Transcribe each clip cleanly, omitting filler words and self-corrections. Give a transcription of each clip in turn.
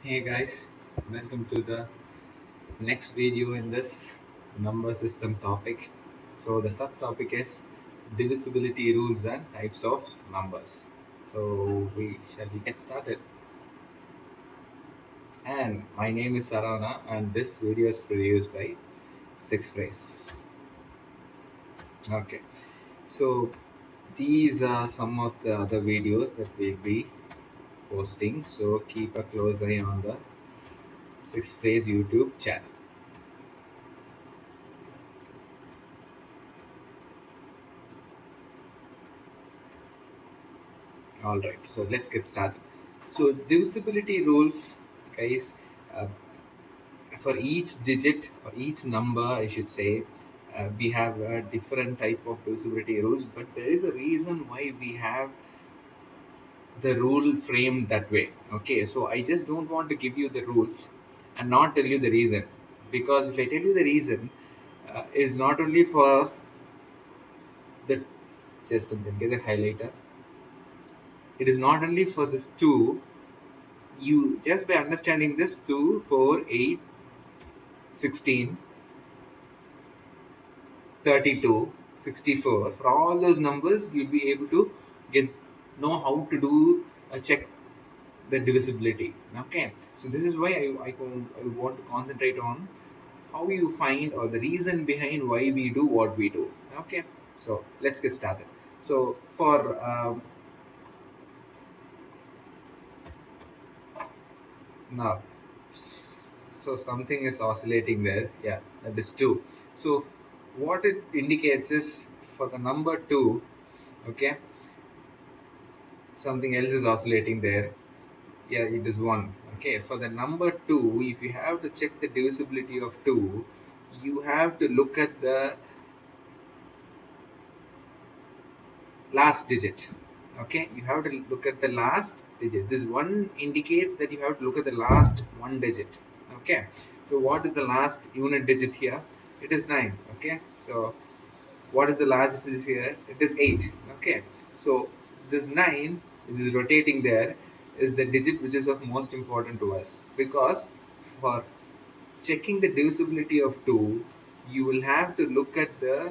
Hey guys, welcome to the next video in this number system topic. So the subtopic is divisibility rules and types of numbers. So we get started. And my name is Sarana and this video is produced by Six Phrase. Okay, so these are some of the other videos that we'll be posting. So keep a close eye on the Six Phrase YouTube channel. All right, so let's get started. So divisibility rules, guys, uh, for each digit or each number, I should say, we have a different type of divisibility rules, but there is a reason why we have the rule framed that way. Okay, so I just don't want to give you the rules and not tell you the reason, because if I tell you the reason, is not only for the just a minute, get a highlighter. It is not only for this two. You just by understanding this 2, 4, 8, 16, 32, 64, for all those numbers you'll be able to get know how to do a check the divisibility. Okay, so this is why I want to concentrate on how you find or the reason behind why we do what we do. Okay, so let's get started. So for now, so something is oscillating there. Yeah, that is 2. So what it indicates is for the number 2, okay, something else is oscillating there. Yeah, it is 1. Okay, for the number 2, if you have to check the divisibility of 2, you have to look at the last digit. Okay, you have to look at the last digit. This 1 indicates that you have to look at the last one digit. Okay, so what is the last unit digit here? It is 9. Okay, so what is the largest is here? It is 8. Okay, so this 9 which is rotating there is the digit which is of most important to us, because for checking the divisibility of 2 you will have to look at the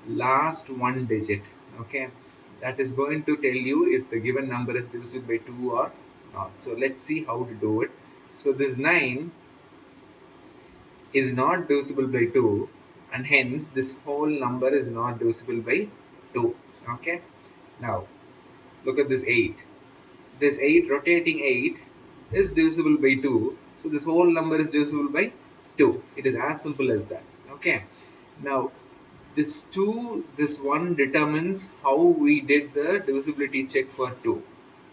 last one digit. Okay, that is going to tell you if the given number is divisible by 2 or not. So let's see how to do it. So this 9 is not divisible by 2, and hence this whole number is not divisible by 2. Okay, now look at this 8. This 8, rotating 8, is divisible by 2, so this whole number is divisible by 2. It is as simple as that. Okay, now this 2, this 1 determines how we did the divisibility check for 2.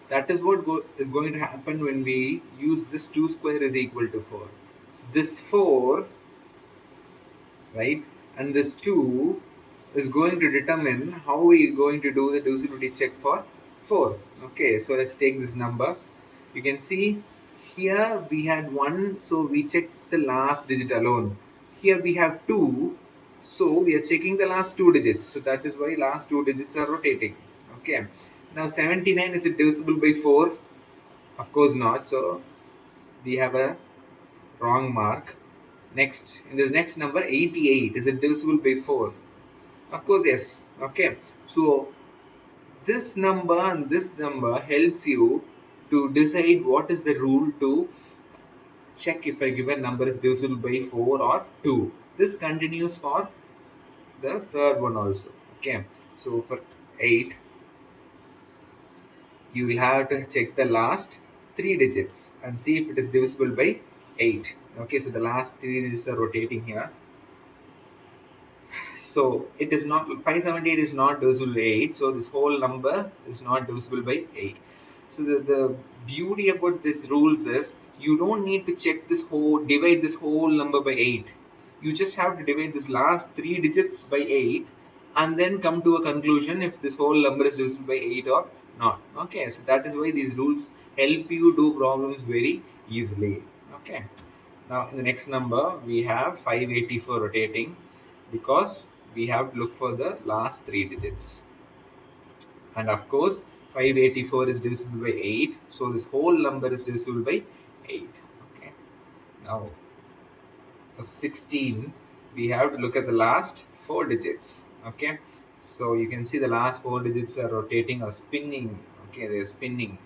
That is what is going to happen when we use this 2 square is equal to 4. This 4, right, and this 2 is going to determine how we are going to do the divisibility check for 4. Okay, so let's take this number. You can see here we had 1, so we checked the last digit alone. Here we have 2, so we are checking the last two digits, so that is why last two digits are rotating. Okay, now 79, is it divisible by 4? Of course not, so we have a wrong mark. Next, in this next number 88, is it divisible by 4? Of course, yes. Okay, so this number and this number helps you to decide what is the rule to check if a given number is divisible by 4 or 2. This continues for the third one also. Okay, so for 8, you will have to check the last 3 digits and see if it is divisible by 8. Okay, so the last 3 digits are rotating here. So it is not, 578 is not divisible by 8, so this whole number is not divisible by 8. So the beauty about this rules is you don't need to check this whole, divide this whole number by 8. You just have to divide this last 3 digits by 8 and then come to a conclusion if this whole number is divisible by 8 or not. Okay, so that is why these rules help you do problems very easily. Okay, now in the next number we have 584 rotating, because we have to look for the last 3 digits. And of course 584 is divisible by 8, so this whole number is divisible by 8. Now for 16 we have to look at the last four digits. Okay, so you can see the last four digits are rotating or spinning. Okay, they're spinning.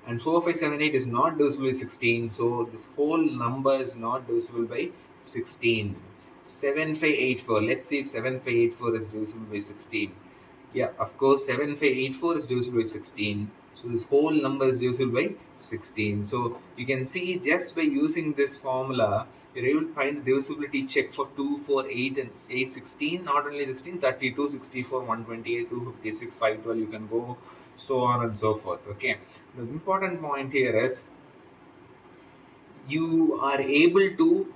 And 4578 is not divisible by 16, so this whole number is not divisible by 16. 7584, let's see if 7584 is divisible by 16. Yeah, of course 7584 is divisible by 16. So this whole number is divisible by 16. So you can see just by using this formula, you're able to find the divisibility check for 2, 4, 8 and 8, 16, not only 16, 32, 64, 128, 256, 512, you can go so on and so forth. Okay. The important point here is you are able to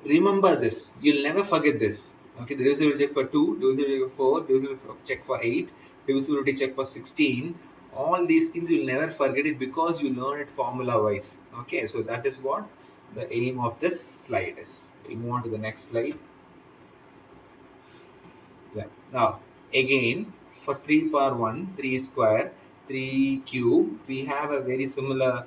remember this. You'll never forget this. Okay, the divisibility check for 2, divisibility check for 4, divisibility check for 8, divisibility check for 16. All these things you'll never forget it because you learn it formula wise. Okay, so that is what the aim of this slide is. We move on to the next slide. Yeah. Now, again, for 3 power 1, 3 square, 3 cube, we have a very similar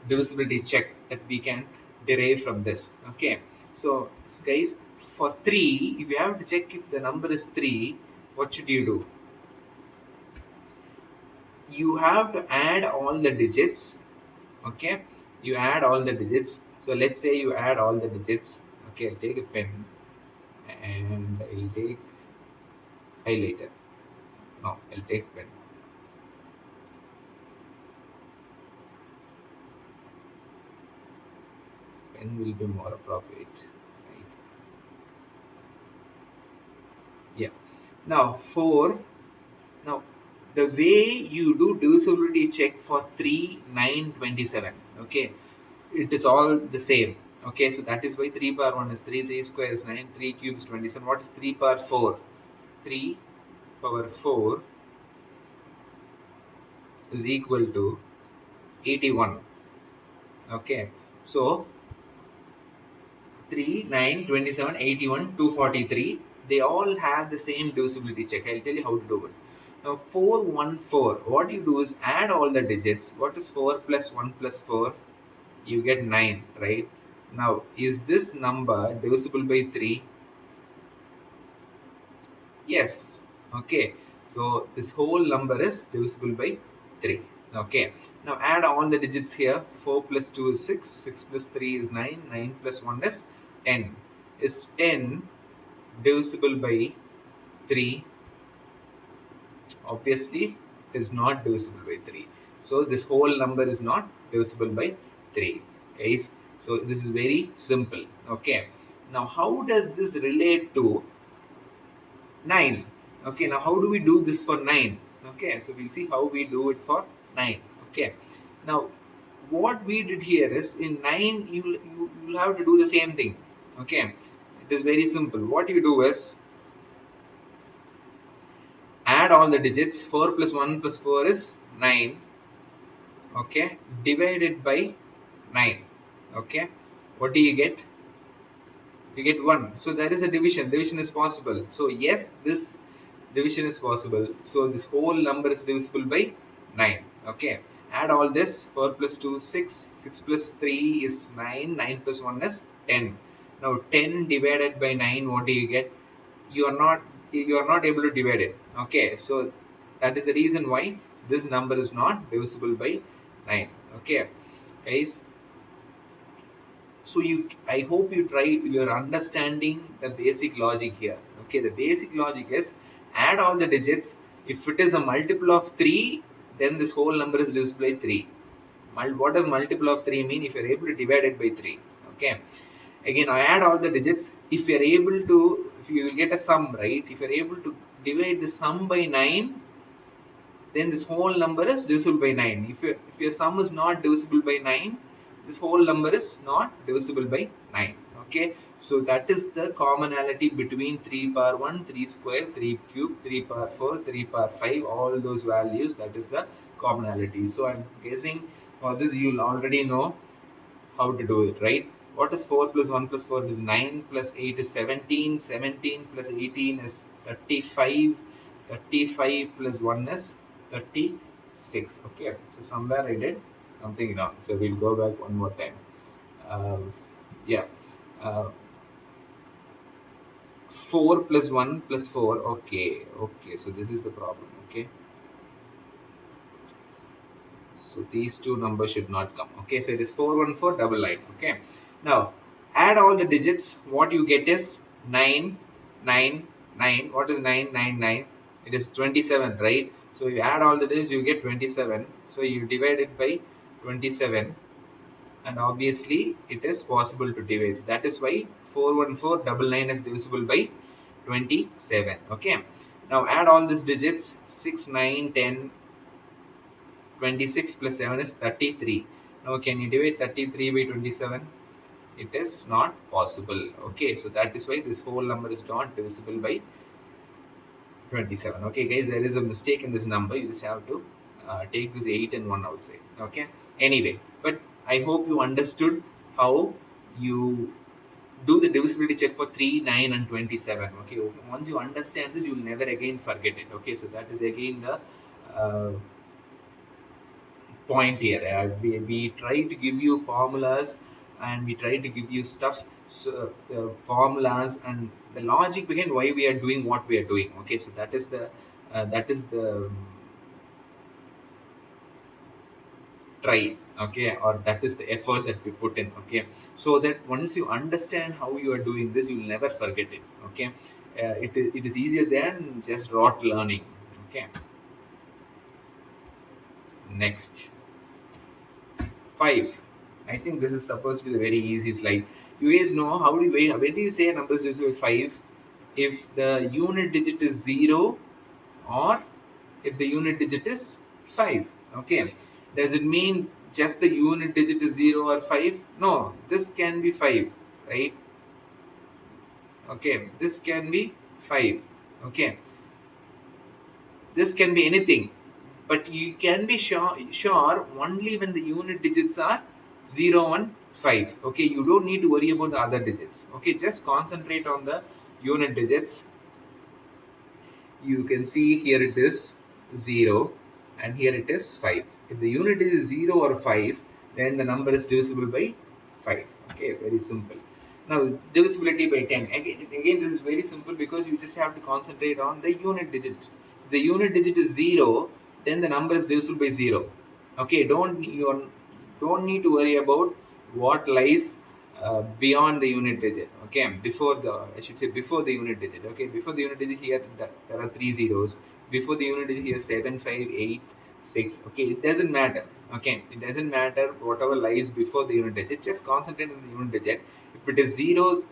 divisibility check that we can derive from this. Okay. So, guys, for 3, if you have to check if the number is 3, what should you do? You have to add all the digits. Okay. You add all the digits. So, let's say you add all the digits. Okay, I'll take a pen and I'll take highlighter. No, I'll take pen. Pen will be more appropriate, right? Yeah. Now 4. Now the way you do divisibility check for 3, 9, 27. Okay, it is all the same. Okay, so that is why 3 power 1 is 3, 3 square is 9, 3 cube is 27. What is 3 power 4? 3 power 4 is equal to 81. Okay, so 3, 9, 27, 81, 243. They all have the same divisibility check. I'll tell you how to do it. Now 4, 1, 4. What you do is add all the digits. What is 4 plus 1 plus 4? You get 9, right? Now, is this number divisible by 3? Yes. Okay. So this whole number is divisible by 3. Okay. Now add all the digits here. 4 plus 2 is 6. 6 plus 3 is 9. 9 plus 1 is 10. Is 10 divisible by 3? Obviously, it is not divisible by 3. So this whole number is not divisible by 3. Guys, so this is very simple. Okay. Now how does this relate to 9? Okay, now how do we do this for 9? Okay, so we'll see how we do it for 9. Okay, now what we did here is in 9 you'll have to do the same thing. Okay, it is very simple. What you do is add all the digits. 4 plus 1 plus 4 is 9. Okay, divided by 9. Okay, what do you get? You get 1. So there is a division. Division is possible. So yes, this division is possible. So this whole number is divisible by 9. Okay. Add all this. 4 plus 2 is 6. 6 plus 3 is 9. 9 plus 1 is 10. Now 10 divided by 9, what do you get? You are not able to divide it. Okay. So that is the reason why this number is not divisible by 9. Okay. Guys, so I hope you're understanding the basic logic here. Okay, the basic logic is add all the digits. If it is a multiple of 3, then this whole number is divisible by 3. What does multiple of 3 mean? If you're able to divide it by 3. Okay, again I add all the digits. If you will get a sum, right? If you're able to divide the sum by 9, then this whole number is divisible by 9. If your sum is not divisible by 9, this whole number is not divisible by 9. Okay, so that is the commonality between 3 power 1, 3 square, 3 cube, 3 power 4, 3 power 5, all those values. That is the commonality. So I'm guessing for this you'll already know how to do it, right? What is 4 plus 1 plus 4 is 9 plus 8 is 17. 17 plus 18 is 35. 35 plus 1 is 36. Okay, so somewhere I did something wrong. So we'll go back one more time. Um, yeah. Uh, 4 plus 1 plus 4. Okay. Okay. So this is the problem. Okay. So these two numbers should not come. Okay. So it is 414 double line. Okay. Now add all the digits. What you get is 9, 9, 9. What is 9, 9, 9? It is 27, right? So you add all the digits, you get 27. So you divide it by 27, and obviously it is possible to divide. That is why 41499 is divisible by 27. Okay. Now add all these digits. 6, 9, 10, 26 plus 7 is 33. Now can you divide 33 by 27? It is not possible. Okay, so that is why this whole number is not divisible by 27. Okay guys, there is a mistake in this number. You just have to take this 8 and 1 outside. Okay, anyway, but I hope you understood how you do the divisibility check for 3, 9 and 27. Okay, once you understand this, you will never again forget it. Okay, so that is again the point here. We try to give you formulas, and we try to give you stuff, so the formulas and the logic behind why we are doing what we are doing. Okay, so that is the try. Okay, or that is the effort that we put in. Okay, so that once you understand how you are doing this, you will never forget it. Okay, it is easier than just rote learning. Okay, next. 5. I think this is supposed to be the very easy slide. You guys know how do you, when do you say a number is divisible by 5? If the unit digit is 0 or if the unit digit is 5. Okay. Does it mean just the unit digit is 0 or 5? No, this can be 5, right? Okay, this can be 5. Okay, this can be anything, but you can be sure only when the unit digits are 0 and 5. Okay, you don't need to worry about the other digits. Okay, just concentrate on the unit digits. You can see here it is 0 and here it is 5. If the unit is 0 or 5, then the number is divisible by 5. Okay, very simple. Now divisibility by 10. Again this is very simple because you just have to concentrate on the unit digit. If the unit digit is 0, then the number is divisible by 0. Okay, don't need to worry about what lies beyond the unit digit. Okay, before the, I should say before the unit digit. Okay, before the unit digit here there are 3 zeros. Before the unit digit here 7, 5, 8, 6. Okay, it doesn't matter. Okay, it doesn't matter whatever lies before the unit digit. Just concentrate on the unit digit. If it is zeros,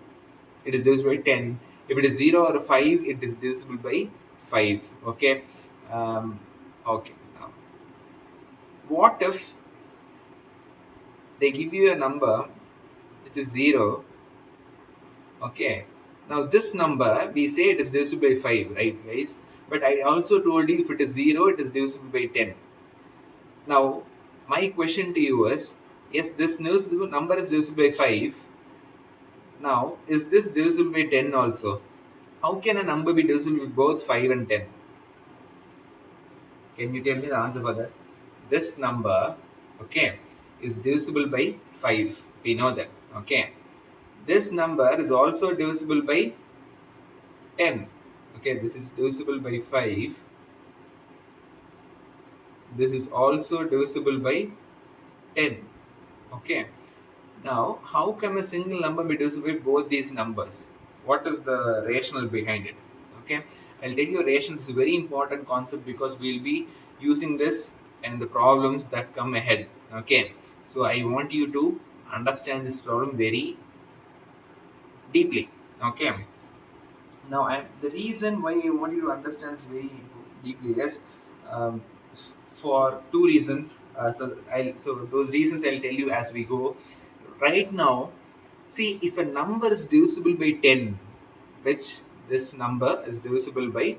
it is divisible by 10. If it is 0 or 5, it is divisible by 5. Okay. Okay, now what if they give you a number which is 0? Okay, now this number we say it is divisible by 5, right guys? But I also told you if it is 0, it is divisible by 10. Now my question to you is, yes, this number is divisible by 5. Now is this divisible by 10 also? How can a number be divisible with both 5 and 10? Can you tell me the answer for that? This number, okay, is divisible by 5. We know that. Okay, this number is also divisible by 10. Okay, this is divisible by 5. This is also divisible by 10. Okay, now how can a single number be divisible by both these numbers? What is the rationale behind it? Okay, I'll tell you a rationale. This is a very important concept because we'll be using this in the problems that come ahead. Okay, so I want you to understand this problem very deeply. Okay, now the reason why I want you to understand this very deeply is um, for two reasons. So those reasons I'll tell you as we go. Right now, see, if a number is divisible by 10, which this number is divisible by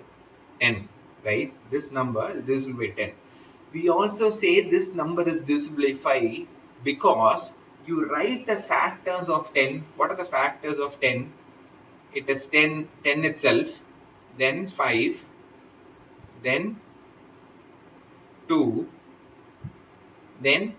10, right? This number is divisible by 10. We also say this number is divisible by 5 because you write the factors of 10. What are the factors of 10? It is 10, 10 itself, then 5, then 2, then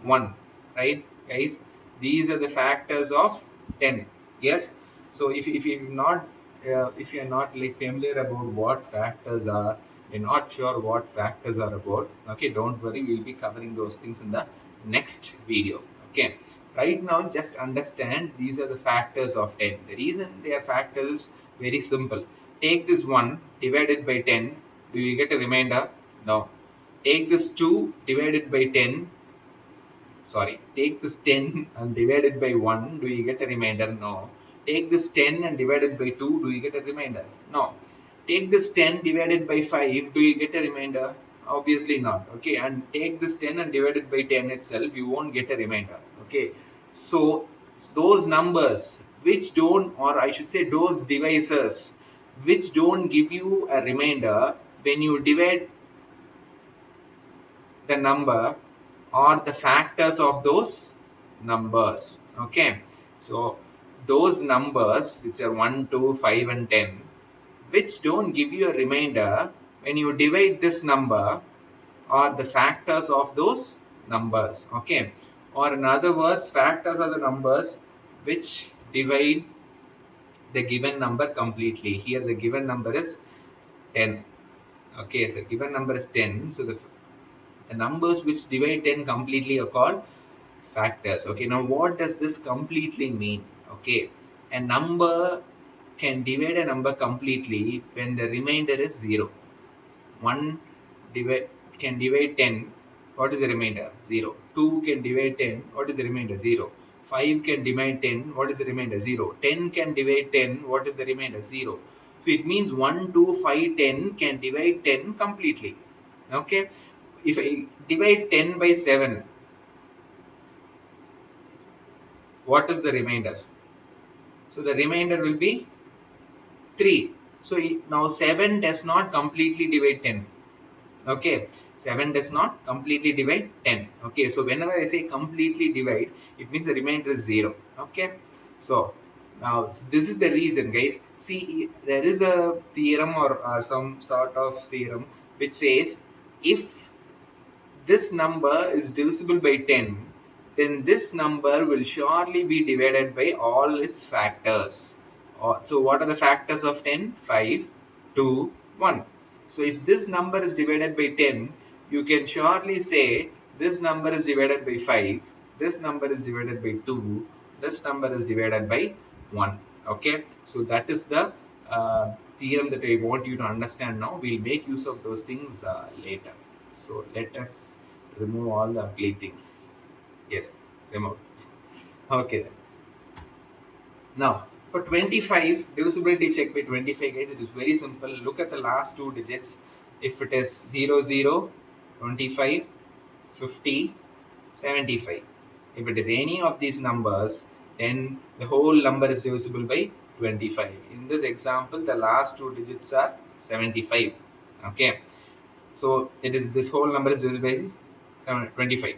1, right guys? These are the factors of 10. Yes. So if you're not if you're not like familiar about what factors are, you're not sure what factors are about, okay, don't worry, we'll be covering those things in the next video. Okay, right now just understand these are the factors of 10. The reason they are factors is very simple. Take this 1 divided by 10, do you get a remainder? No. Take this 2 divided by 10, sorry, take this 10 and divide it by 1, do you get a remainder? No. Take this 10 and divide it by 2, do you get a remainder? No. Take this 10 divided by 5, do you get a remainder? Obviously not. Okay, and take this 10 and divide it by 10 itself, you won't get a remainder. Okay, so those numbers which don't, or I should say those devices which don't give you a remainder, when you divide the number or the factors of those numbers. Okay, so those numbers which are 1, 2, 5 and 10 which don't give you a remainder, when you divide this number or the factors of those numbers. Okay, or in other words, factors are the numbers which divide the given number completely. Here the given number is 10. Okay, so given number is 10, so the numbers which divide 10 completely are called factors. Okay, now what does this completely mean? Okay, a number can divide a number completely when the remainder is 0. 1 divide can divide 10, what is the remainder? 0. 2 can divide 10, what is the remainder? 0. 5 can divide 10, what is the remainder? 0. 10 can divide 10, what is the remainder? 0. So it means 1, 2, 5, 10 can divide 10 completely. Okay, if I divide 10 by 7, what is the remainder? So the remainder will be 3. So now 7 does not completely divide 10. Okay, 7 does not completely divide 10. Okay, so whenever I say completely divide, it means the remainder is 0. Okay, so now this is the reason, guys. See, there is a theorem or some sort of theorem which says if this number is divisible by 10, then this number will surely be divided by all its factors. So what are the factors of 10? 5, 2, 1. So if this number is divided by 10, you can surely say this number is divided by 5, this number is divided by 2, this number is divided by 1. Okay, so that is the theorem that I want you to understand now. We'll make use of those things later. So let us remove all the ugly things. Yes, remove. Okay then. Now for 25, divisibility check by 25, guys, it is very simple. Look at the last two digits. If it is 0, 0, 25, 50, 75. If it is any of these numbers, then the whole number is divisible by 25. In this example, the last two digits are 75. Okay, so it is this whole number is divisible by 25.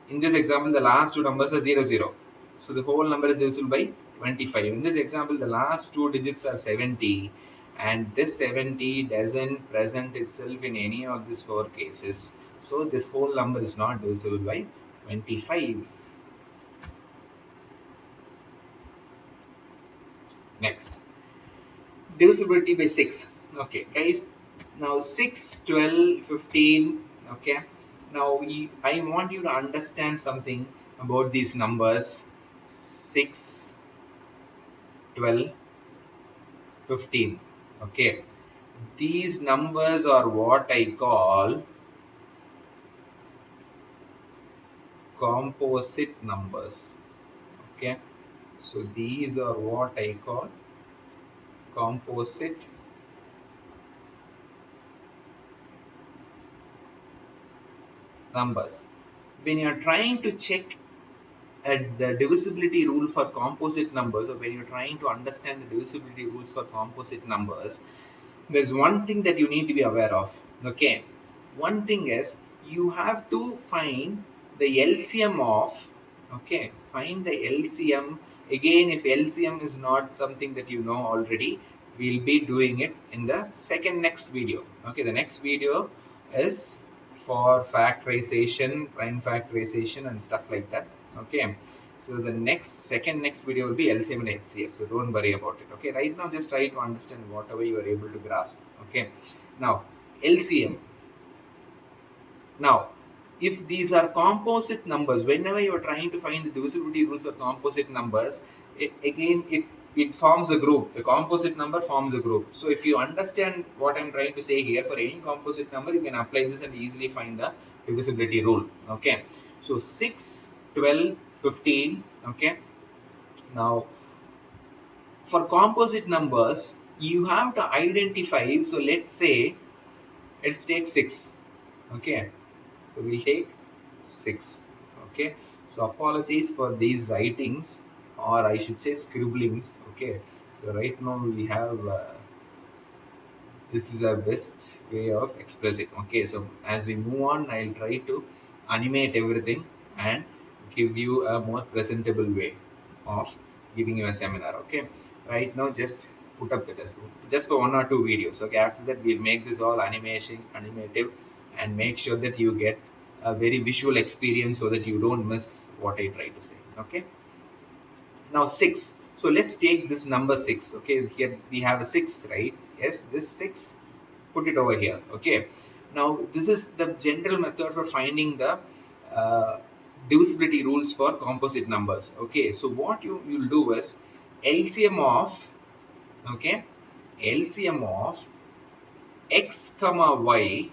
In this example, the last two numbers are 0, 0. So the whole number is divisible by 25. In this example, the last two digits are 70, and this 70 doesn't present itself in any of these four cases. So this whole number is not divisible by 25. Next, divisibility by 6. Okay, guys. Now 6, 12, 15. Okay. Now I want you to understand something about these numbers 6, 12, 15. Okay. These numbers are what I call composite numbers. Okay. So these are what I call composite numbers. When you are trying to check at the divisibility rule for composite numbers, or when you're trying to understand the divisibility rules for composite numbers, there's one thing that you need to be aware of. Okay, one thing is you have to find the LCM of, okay, find the LCM. Again, if LCM is not something that you know already, we'll be doing it in the next video. Okay, the next video is for factorization, prime factorization, and stuff like that. Okay. So the next video will be LCM and HCF. So don't worry about it. Okay. Right now, just try to understand whatever you are able to grasp. Okay. Now, LCM. Now, if these are composite numbers, whenever you are trying to find the divisibility rules of composite numbers, it forms a group. The composite number forms a group. So if you understand what I'm trying to say here, for any composite number, you can apply this and easily find the divisibility rule. Okay. So 6, 12, 15. Okay. Now, for composite numbers, you have to identify. So let's take 6. Okay. So we'll take 6. Okay. So apologies for these writings, or I should say scribblings. Okay. So right now we have this is our best way of expressing. Okay. So as we move on, I'll try to animate everything and give you a more presentable way of giving you a seminar. Okay. Right now, just put up the test just for 1 or 2 videos. Okay. After that, we'll make this all animative, and make sure that you get a very visual experience so that you don't miss what I try to say. Okay. Now 6. So let's take this number 6. Okay. Here we have a 6, right? Yes. This 6. Put it over here. Okay. Now this is the general method for finding the uh, divisibility rules for composite numbers. Okay. So what you'll do is LCM of, okay, LCM of x comma y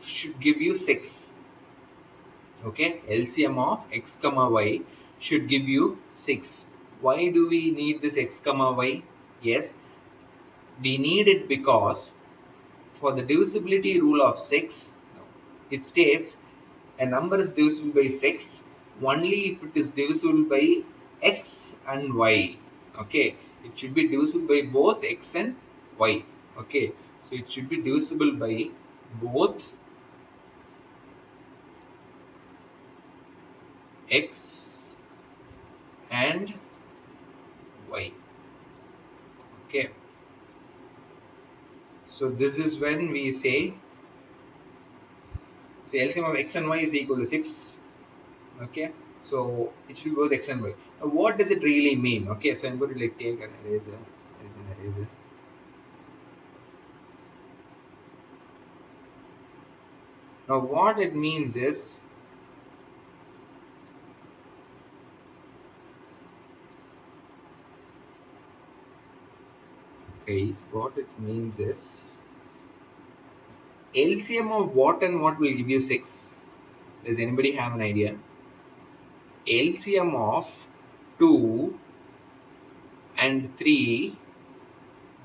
should give you 6. Okay, LCM of x comma y should give you 6. Why do we need this x comma y? Yes, we need it because for the divisibility rule of 6, it states a number is divisible by 6 only if it is divisible by x and y. Okay, it should be divisible by both x and y. Okay, so it should be divisible by both x and y. Okay, so this is when we say LCM of x and y is equal to 6. Okay, so it should be both x and y. Now what does it really mean? Okay, so I'm going to like take an eraser. Now what it means is, guys, what it means is LCM of what and what will give you 6? Does anybody have an idea? LCM of 2 and 3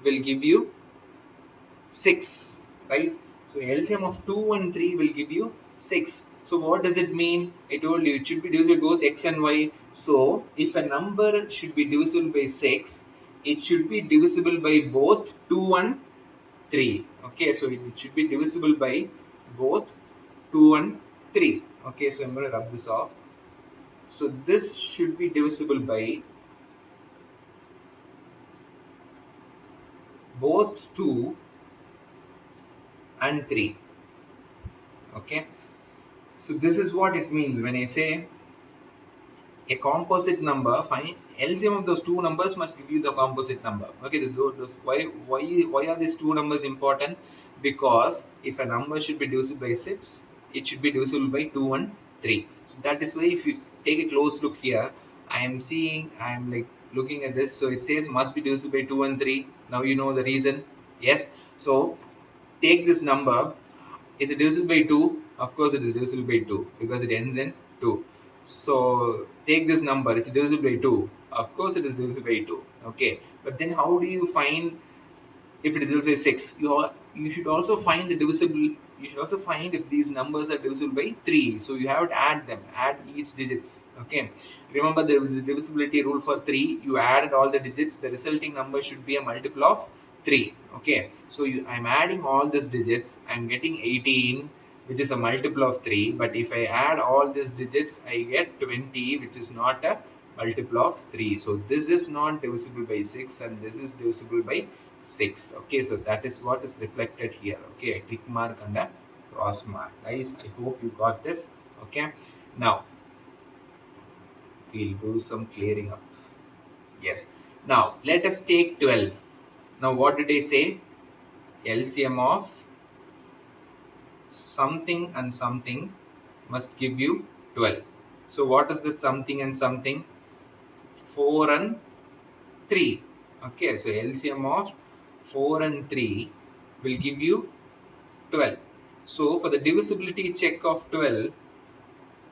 will give you 6, right? So LCM of 2 and 3 will give you 6. So what does it mean? I told you it should be divisible by both x and y. So if a number should be divisible by 6, it should be divisible by both 2 and 3. Okay, so it should be divisible by both 2 and 3. Okay, so I'm going to rub this off. So this should be divisible by both 2 and 3. Okay, so this is what it means when I say a composite number. Find LCM of those two numbers must give you the composite number. Okay, why are these two numbers important? Because if a number should be divisible by 6, it should be divisible by 2 and 3. So that is why if you take a close look here, I am like looking at this. So it says must be divisible by 2 and 3. Now you know the reason. Yes. So take this number. Is it divisible by 2? Of course it is divisible by 2 because it ends in 2. So take this number. Is it divisible by 2? Of course it is divisible by 2. Okay. But then how do you find if it is divisible by 6? You should also find the divisible. You should also find if these numbers are divisible by 3. So you have to add them. Add each digits. Okay. Remember there is a divisibility rule for 3. You added all the digits. The resulting number should be a multiple of 3. Okay, so I'm adding all these digits. I'm getting 18, which is a multiple of 3. But if I add all these digits, I get 20, which is not a multiple of 3. So this is not divisible by 6 and this is divisible by 6. Okay, so that is what is reflected here. Okay, a tick mark and a cross mark. Guys, I hope you got this. Okay, now we'll do some clearing up. Yes, now let us take 12. Now what did I say? LCM of something and something must give you 12. So what is this something and something? 4 and 3. Okay, so LCM of 4 and 3 will give you 12. So for the divisibility check of 12,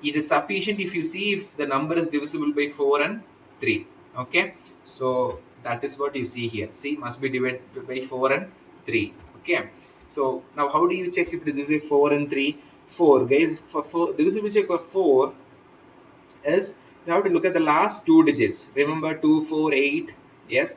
it is sufficient if you see if the number is divisible by 4 and 3. Okay, so that is what you see here. See, must be divided by 4 and 3. Okay, so now how do you check if it is divisible by 4 and 3? 4, guys, for divisibility check of 4 is you have to look at the last two digits. Remember 2, 4, 8. Yes,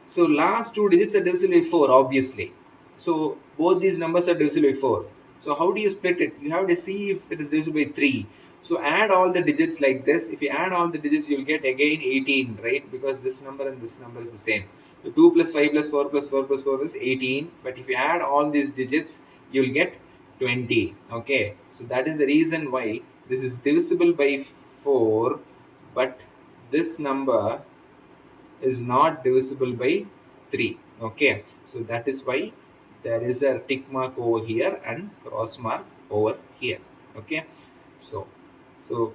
so last two digits are divisible by 4, obviously. So both these numbers are divisible by 4. So how do you split it? You have to see if it is divisible by 3. So add all the digits like this. If you add all the digits, you'll get again 18, right? Because this number and this number is the same. So 2 plus 5 plus 4 plus 4 plus 4 is 18. But if you add all these digits, you'll get 20. Okay. So that is the reason why this is divisible by 4. But this number is not divisible by 3. Okay, so that is why there is a tick mark over here and cross mark over here. Okay, so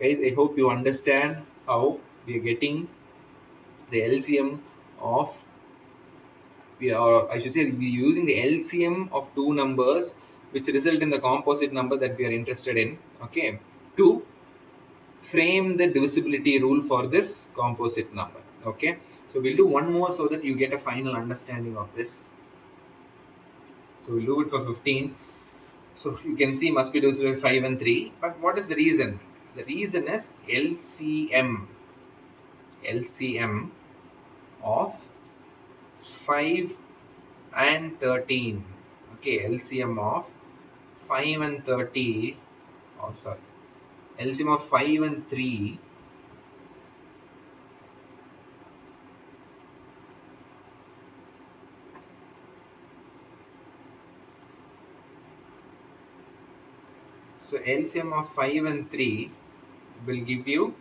guys, I hope you understand how we are getting the LCM of, we are, I should say, we are using the LCM of two numbers which result in the composite number that we are interested in. Okay, to frame the divisibility rule for this composite number. Okay, so we'll do one more so that you get a final understanding of this. So we'll do it for 15. So you can see must be divisible by 5 and 3. But what is the reason? The reason is LCM of 5 and 13. Okay, LCM of 5 and 30. Oh, sorry. LCM of 5 and 3. So LCM of 5 and 3 will give you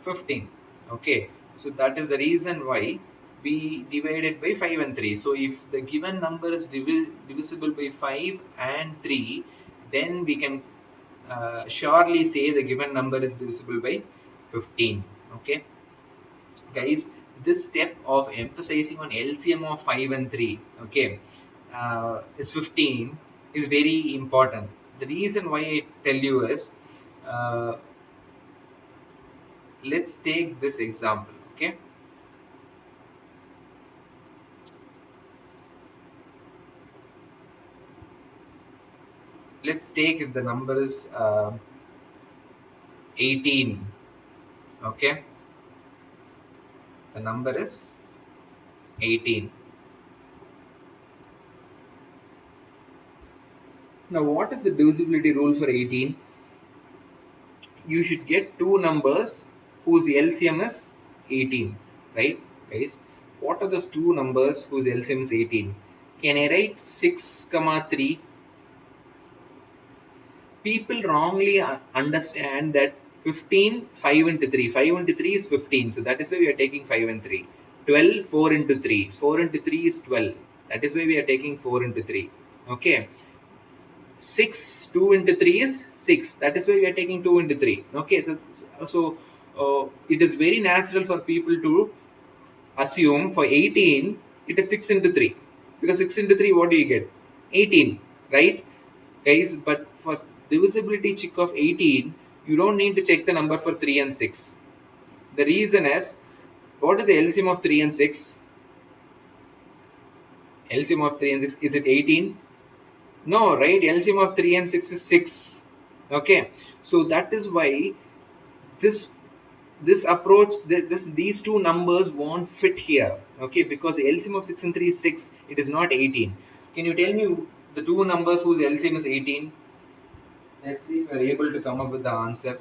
15. Okay, so that is the reason why we divided by 5 and 3. So if the given number is divisible by 5 and 3, then we can surely say the given number is divisible by 15. Okay, guys, this step of emphasizing on LCM of 5 and 3, okay, is 15 is very important. The reason why I tell you is, uh, let's take this example. Okay, let's take if the number is 18. Okay, the number is 18. Now what is the divisibility rule for 18? You should get two numbers whose LCM is 18, right, guys? What are those two numbers whose LCM is 18? Can I write 6 comma 3? People wrongly understand that 15 5 into 3, 5 into 3 is 15, so that is why we are taking 5 and 3. 12 4 into 3, 4 into 3 is 12, that is why we are taking 4 into 3. Okay, 6 2 into 3 is 6, that is why we are taking 2 into 3. Okay, so it is very natural for people to assume for 18 it is 6 into 3, because 6 into 3 what do you get? 18, right, guys? But for divisibility check of 18, you don't need to check the number for 3 and 6. The reason is, what is the LCM of 3 and 6? LCM of 3 and 6, is it 18? No, right? LCM of 3 and 6 is 6. Okay, so that is why this approach, these two numbers won't fit here. Okay, because the LCM of 6 and 3 is 6, it is not 18. Can you tell me the two numbers whose LCM is 18? Let's see if we are able to come up with the answer.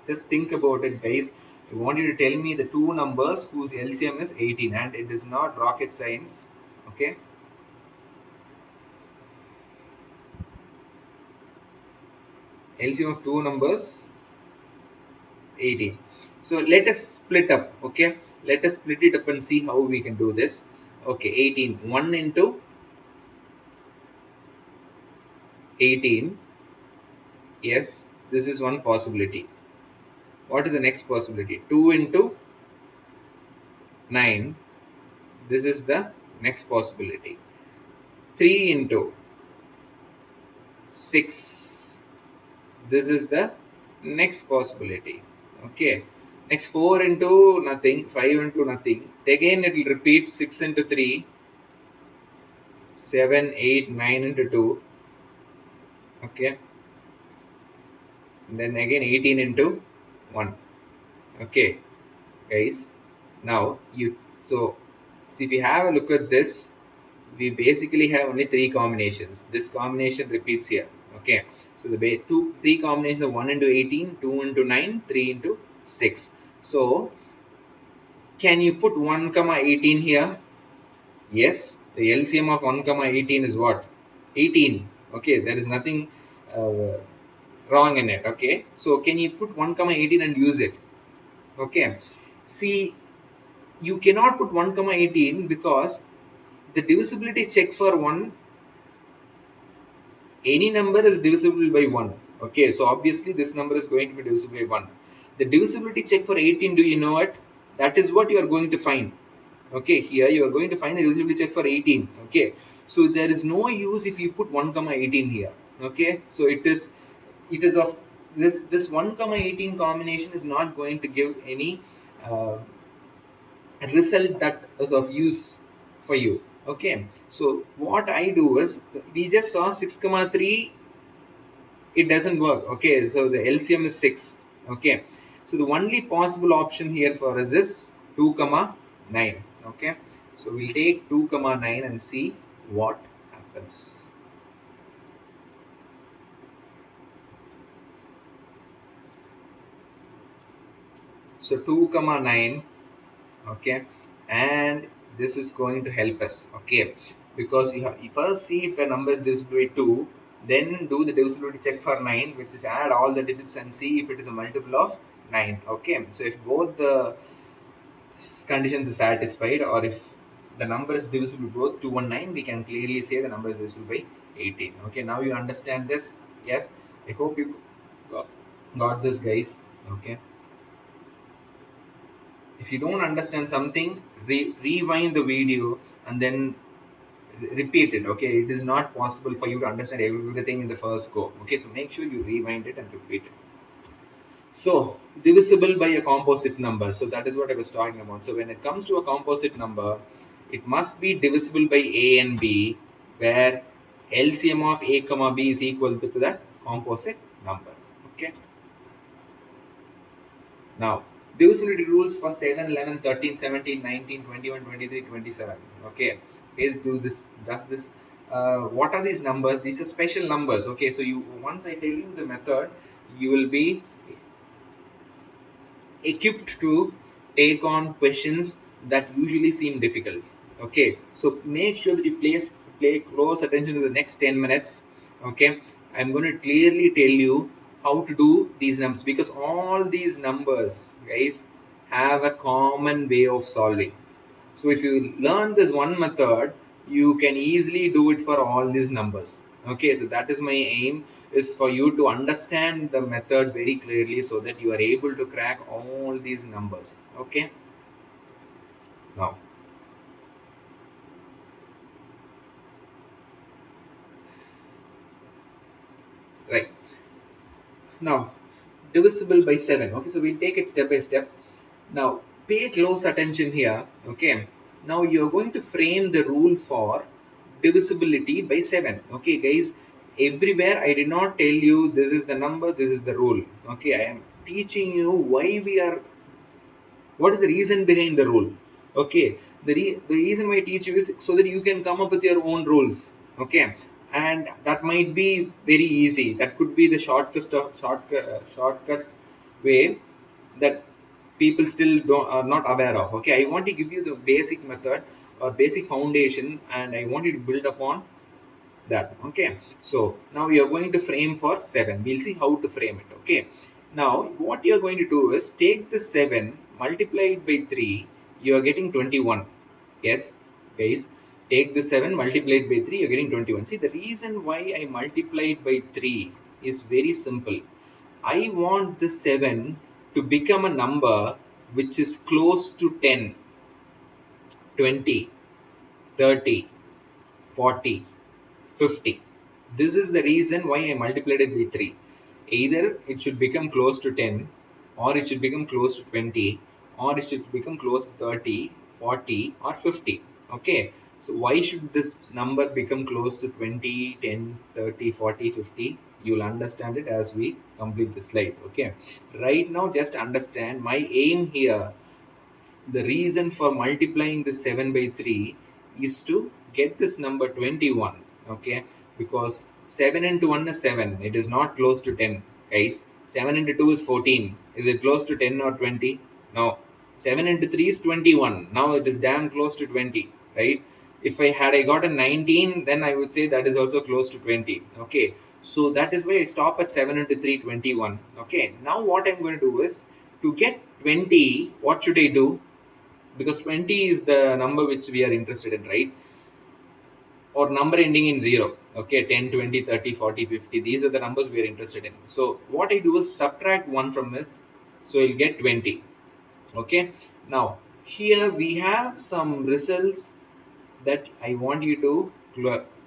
Just think about it, guys. I want you to tell me the two numbers whose LCM is 18, and it is not rocket science. Okay, LCM of two numbers 18. So let us split up. Okay, let us split it up and see how we can do this. Okay, 18. 1 into 18. Yes, this is one possibility. What is the next possibility? 2 into 9. This is the next possibility. 3 into 6. This is the next possibility. Okay. Next 4 into nothing, 5 into nothing. Again it will repeat 6 into 3, 7, 8, 9 into 2. Okay. And then again 18 into 1. Okay, guys. Now so if you have a look at this, we basically have only three combinations. This combination repeats here. Okay, so the three combinations of 1 into 18, 2 into 9, 3 into 6. So can you put 1 comma 18 here? Yes, the LCM of 1 comma 18 is what? 18. Okay, there is nothing uh, wrong in it. Okay, so can you put 1 comma 18 and use it? Okay, see, you cannot put 1 comma 18 because the divisibility check for 1, any number is divisible by 1. Okay, so obviously this number is going to be divisible by 1. The divisibility check for 18, do you know it? That is what you are going to find. Okay, here you are going to find the divisibility check for 18. Okay, so there is no use if you put 1 comma 18 here. Okay, so it is of this 1 comma 18 combination is not going to give any uh, result that is of use for you. Okay, so what I do is, we just saw 6 comma 3, it doesn't work. Okay, so the LCM is 6. Okay, so the only possible option here for us is 2 comma 9. Okay, so we'll take 2 comma 9 and see what happens. So 2 comma 9. Okay, and this is going to help us. Okay, because you first see if a number is divisible by 2, then do the divisibility check for 9, which is add all the digits and see if it is a multiple of 9. Okay, so if both the conditions are satisfied, or if the number is divisible both 2 and 9, we can clearly say the number is divisible by 18. Okay, now you understand this. Yes, I hope you got this, guys. Okay, if you don't understand something, rewind the video and then repeat it. Okay, it is not possible for you to understand everything in the first go. Okay, so make sure you rewind it and repeat it. So divisible by a composite number, so that is what I was talking about. So when it comes to a composite number, it must be divisible by a and b, where LCM of a comma b is equal to the composite number. Okay, now, divisibility rules for 7, 11, 13, 17, 19, 21, 23, 27. Okay, let's do this. Does this? What are these numbers? These are special numbers. Okay, so you once I tell you the method, you will be equipped to take on questions that usually seem difficult. Okay, so make sure that you play close attention to the next 10 minutes. Okay, I'm going to clearly tell you how to do these numbers, because all these numbers, guys, have a common way of solving. So if you learn this one method, you can easily do it for all these numbers. Okay, so that is my aim, is for you to understand the method very clearly so that you are able to crack all these numbers. Okay, now right now divisible by 7. Okay, so we'll take it step by step. Now pay close attention here. Okay, now you're going to frame the rule for divisibility by 7. Okay, guys, everywhere I did not tell you this is the number, this is the rule. Okay, I am teaching you why we are, what is the reason behind the rule. Okay, the reason why I teach you is so that you can come up with your own rules. Okay, and that might be very easy. That could be the shortcut way that people still are not aware of. Okay, I want to give you the basic method or basic foundation, and I want you to build upon that. Okay, so now you're going to frame for 7. We'll see how to frame it. Okay, now what you're going to do is take the 7, multiply it by 3, you are getting 21. Yes, guys, take the 7, multiply it by 3, you're getting 21. See, the reason why I multiplied by 3 is very simple. I want the 7 to become a number which is close to 10, 20, 30, 40, 50. This is the reason why I multiplied it by 3. Either it should become close to 10, or it should become close to 20, or it should become close to 30, 40, or 50. Okay, so why should this number become close to 20, 10, 30, 40, 50? You'll understand it as we complete the slide. Okay, right now just understand my aim here. The reason for multiplying the 7 by 3 is to get this number 21. Okay, because 7 into 1 is 7, it is not close to 10. Guys, 7 into 2 is 14, is it close to 10 or 20? No. 7 into 3 is 21, now it is damn close to 20, right? If I got a 19, then I would say that is also close to 20. Okay, so that is why I stop at 7 into 3, 21. Okay, now what I'm going to do is, to get 20, what should I do? Because 20 is the number which we are interested in, right? Or number ending in 0. Okay, 10, 20, 30, 40, 50. These are the numbers we are interested in. So what I do is subtract 1 from it. So you'll get 20. Okay, now here we have some results that I want you to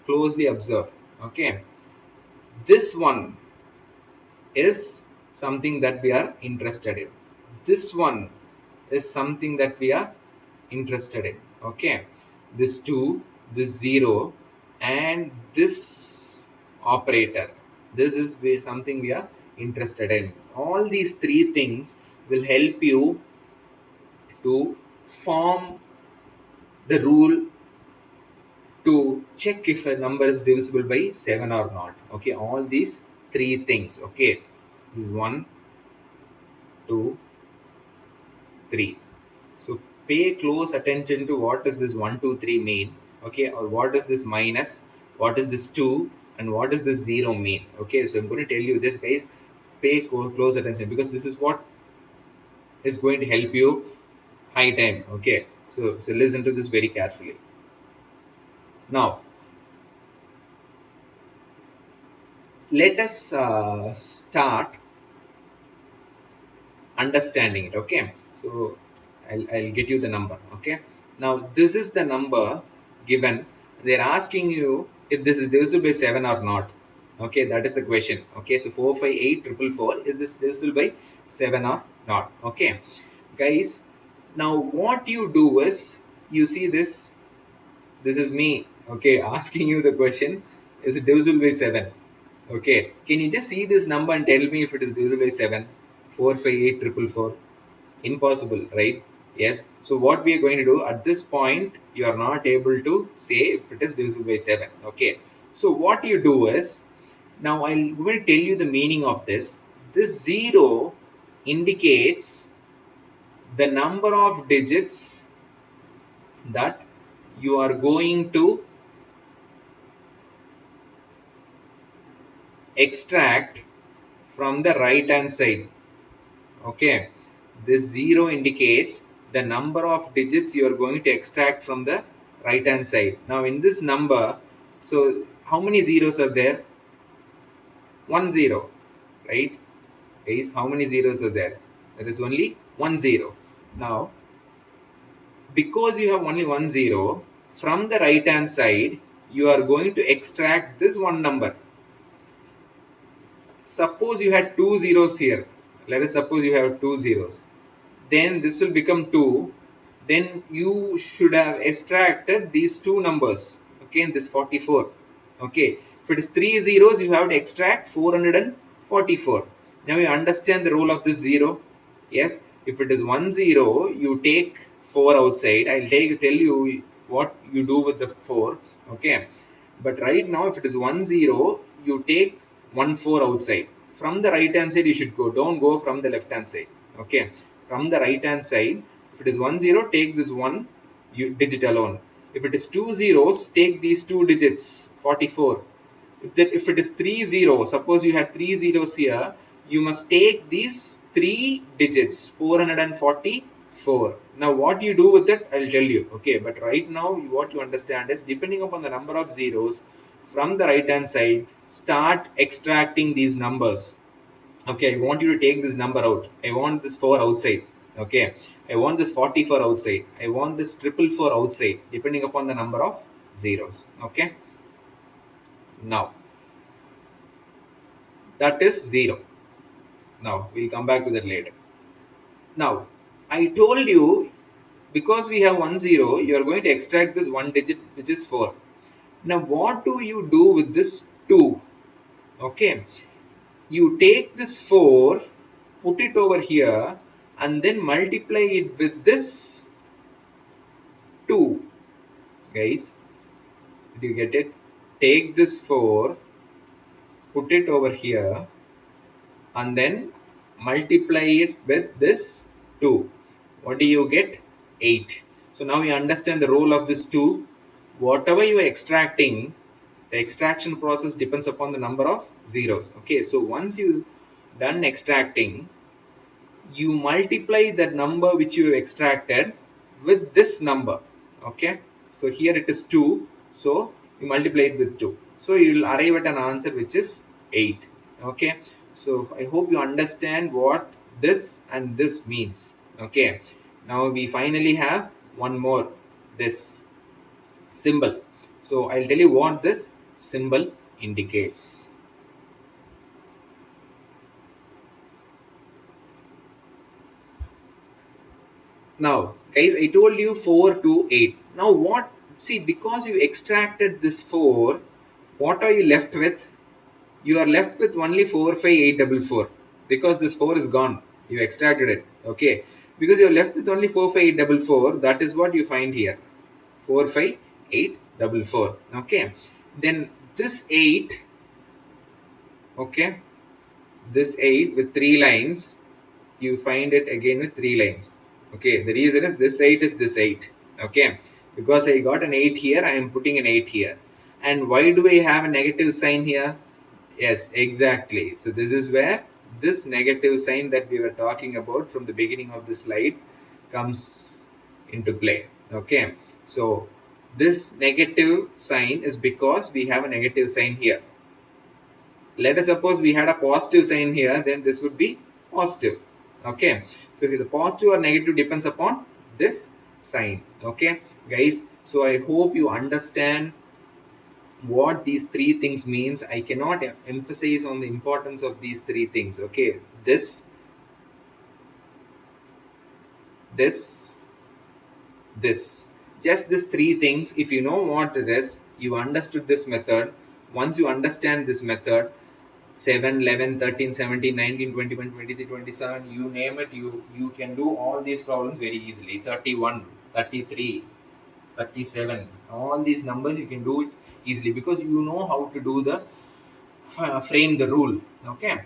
closely observe. Okay, this one is something that we are interested in. This one is something that we are interested in. Okay, this 2, this 0, and this operator, this is something we are interested in. All these three things will help you to form the rule to check if a number is divisible by 7 or not. Okay, all these three things. Okay, this is 1, 2, 3. So pay close attention to what does this 1, 2, 3 mean. Okay, or what does this minus, what is this 2, and what does this 0 mean. Okay, so I'm going to tell you this, guys. Pay close attention, because this is what is going to help you high time. Okay, so listen to this very carefully. Now let us start understanding it. Okay, so I'll get you the number. Okay, now this is the number given. They're asking you if this is divisible by 7 or not. Okay, that is the question. Okay, so 458 is this divisible by 7 or not? Okay, guys, now what you do is, you see this is me, okay, asking you the question, is it divisible by 7? Okay, can you just see this number and tell me if it is divisible by 7? 458 impossible, right? Yes, so what we are going to do at this point, you are not able to say if it is divisible by 7. Okay, so what you do is, now I will tell you the meaning of this 0 indicates the number of digits that you are going to extract from the right hand side. Okay, this 0 indicates the number of digits you are going to extract from the right hand side. Now in this number, so how many zeros are there? 1 0, right? Guys, how many zeros are there? There is only 1 0. Now because you have only 1 0, from the right hand side you are going to extract this one number. Suppose you had 2 zeros here. Let us suppose you have 2 zeros. Then this will become 2. Then you should have extracted these two numbers. Okay, in this 44. Okay, if it is 3 zeros, you have to extract 444. Now you understand the role of this 0. Yes, if it is 1 0, you take 4 outside. I'll tell you what you do with the 4. Okay, but right now if it is 1 0, you take 1 4 outside. from the right hand side you should go, don't go from the left hand side. Okay, from the right hand side, if it is 10, take this one digit alone. If it is two zeros, take these two digits 44. If it is 30, suppose you had three zeros here, you must take these three digits 444. Now what you do with it, I'll tell you. Okay, but right now what you understand is, depending upon the number of zeros, from the right hand side start extracting these numbers. Okay, I want you to take this number out. I want this 4 outside. Okay, I want this 44 outside. I want this 444 outside, depending upon the number of zeros. Okay, now that is 0. Now we'll come back to that later. Now I told you, because we have 10, you are going to extract this one digit, which is 4. Now what do you do with this 2? Okay, you take this 4, put it over here, and then multiply it with this 2. Guys, did you get it? Take this 4, put it over here, and then multiply it with this 2. What do you get? 8. So now you understand the role of this 2. Whatever you are extracting, the extraction process depends upon the number of zeros. Okay, so once you done extracting, you multiply that number which you extracted with this number. Okay, so here it is 2, so you multiply it with 2, so you will arrive at an answer which is 8. Okay, so I hope you understand what this and this means. Okay, now we finally have one more, this symbol. So I'll tell you what this symbol indicates. Now, guys, I told you 4 to 8. Now, what? See, because you extracted this 4, what are you left with? You are left with only 45844, because this 4 is gone. You extracted it. Okay. Because you are left with only 45844, that is what you find here. 45844. Okay. Then this 8, okay, this 8 with 3 lines, you find it again with 3 lines. Okay, the reason is this 8 is this 8. Okay, because I got an 8 here, I am putting an 8 here. And why do I have a negative sign here? Yes, exactly. So this is where this negative sign that we were talking about from the beginning of the slide comes into play. Okay, so this negative sign is because we have a negative sign here. Let us suppose we had a positive sign here, then this would be positive. Okay, so the positive or negative depends upon this sign. Okay, guys, so I hope you understand what these three things means. I cannot emphasize on the importance of these three things. Okay, this, just these three things. If you know what it is, you understood this method. Once you understand this method, 7, 11, 13, 17, 19, 21, 23, 27, you name it, you can do all these problems very easily. 31, 33, 37, all these numbers you can do it easily, because you know how to do the frame the rule. Okay,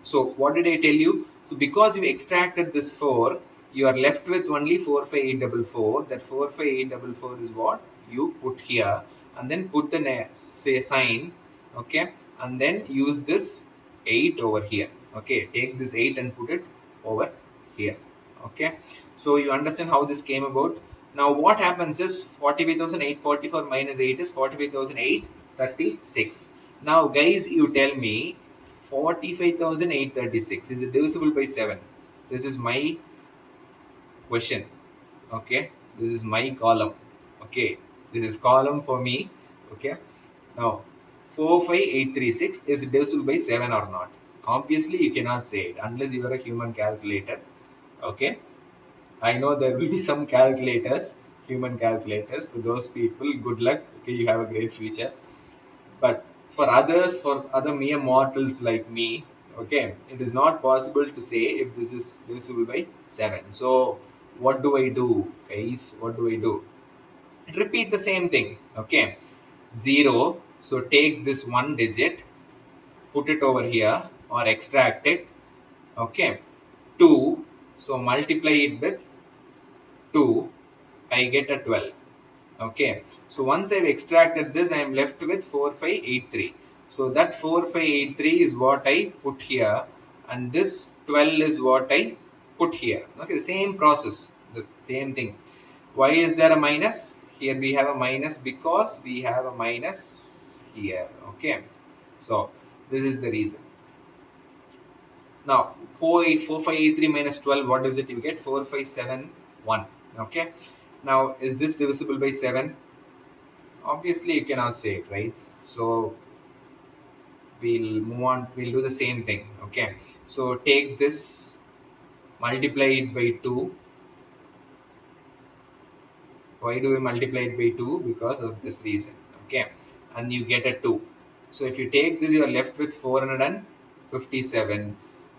so what did I tell you? So because you extracted this 4, you are left with only 45844. That 45844 is what you put here, and then put the say sign. Okay, and then use this 8 over here. Okay, take this 8 and put it over here. Okay, so you understand how this came about. Now what happens is 45,844 minus 8 is 45,836. Now guys, you tell me, 45,836 is it divisible by 7? This is my question. Okay, this is my column. Okay, this is column for me. Okay, now 45836 is divisible by 7 or not? Obviously you cannot say it unless you are a human calculator. Okay, I know there will be some calculators, human calculators. For those people, good luck. Okay, you have a great future. But for others, for other mere mortals like me, okay, it is not possible to say if this is divisible by 7. So what do I do, guys? What do I do? Repeat the same thing. Okay, 0. So take this one digit, put it over here, or extract it. Okay, 2, so multiply it with 2, I get a 12. Okay, so once I've extracted this, I am left with 4583. So that 4583 is what I put here, and this 12 is what I put here. Okay, the same process, the same thing. Why is there a minus? Here we have a minus because we have a minus here. Okay, so this is the reason. Now 4583 minus 12, what is it? You get 4571. Okay, now is this divisible by 7? Obviously you cannot say it, right? So we'll move on, we'll do the same thing. Okay, so take this, multiply it by 2. Why do we multiply it by 2? Because of this reason. Okay, and you get a 2. So if you take this, you are left with 457,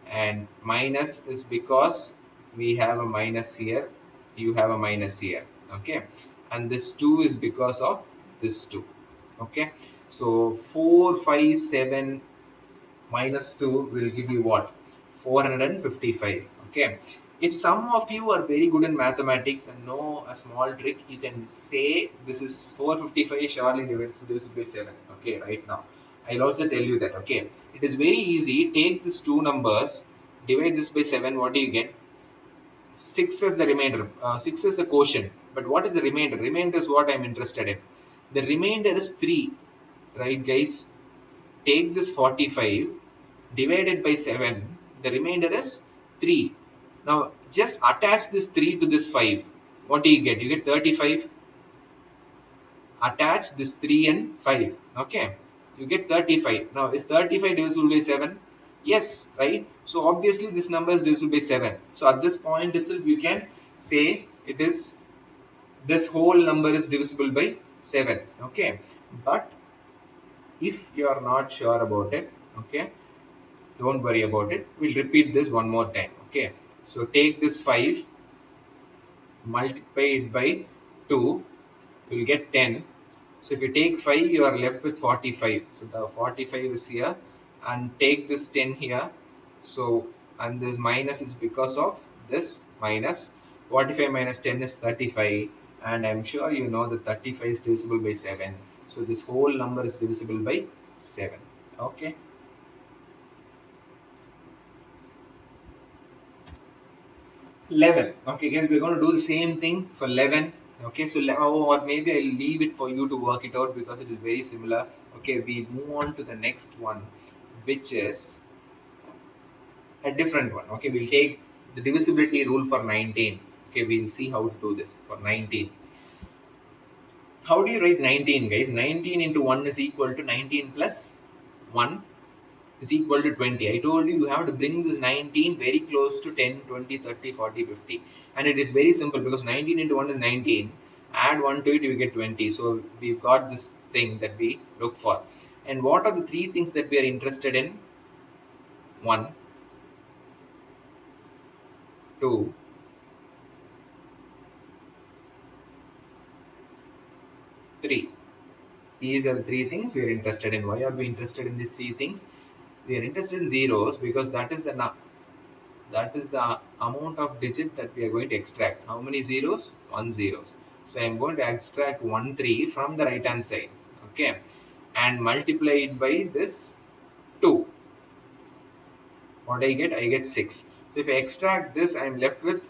and minus is because we have a minus here, you have a minus here. Okay, and this 2 is because of this 2. Okay, so 457 minus 2 will give you what? 455. Okay, if some of you are very good in mathematics and know a small trick, you can say this is 455 surely divides this by 7. Okay, right now I'll also tell you that. Okay, it is very easy. Take these two numbers, divide this by 7. What do you get? 6 is the remainder. 6 is the quotient. But what is the remainder? Remainder is what I'm interested in. The remainder is 3. Right, guys? Take this 45 divided by 7. The remainder is 3. Now, just attach this 3 to this 5. What do you get? You get 35. Attach this 3 and 5. Okay. You get 35. Now, is 35 divisible by 7? Yes, right? So, obviously, this number is divisible by 7. So, at this point itself, you can say it is, this whole number is divisible by 7. Okay. But if you are not sure about it, okay, don't worry about it. We'll repeat this one more time. Okay. So, take this 5, multiply it by 2, you will get 10. So if you take 5, you are left with 45. So the 45 is here, and take this 10 here. So, and this minus is because of this minus. 45 minus 10 is 35, and I'm sure you know that 35 is divisible by 7. So this whole number is divisible by 7. Okay. 11. Okay, guys, we're going to do the same thing for 11. Okay, so or maybe I'll leave it for you to work it out because it is very similar. Okay, we move on to the next one, which is a different one. Okay, we'll take the divisibility rule for 19. Okay, we'll see how to do this for 19. How do you write 19, guys? 19 into 1 is equal to 19 plus 1 is equal to 20. I told you have to bring this 19 very close to 10, 20, 30, 40, 50. And it is very simple because 19 into 1 is 19. Add 1 to it, you get 20. So we've got this thing that we look for. And what are the three things that we are interested in? 1, 2, 3. These are the three things we are interested in. Why are we interested in these three things? We are interested in zeros because that is the amount of digit that we are going to extract. How many zeros? 1 zeros. So I am going to extract 1 3 from the right hand side. Okay, and multiply it by this 2. What I get? I get 6. So if I extract this, I am left with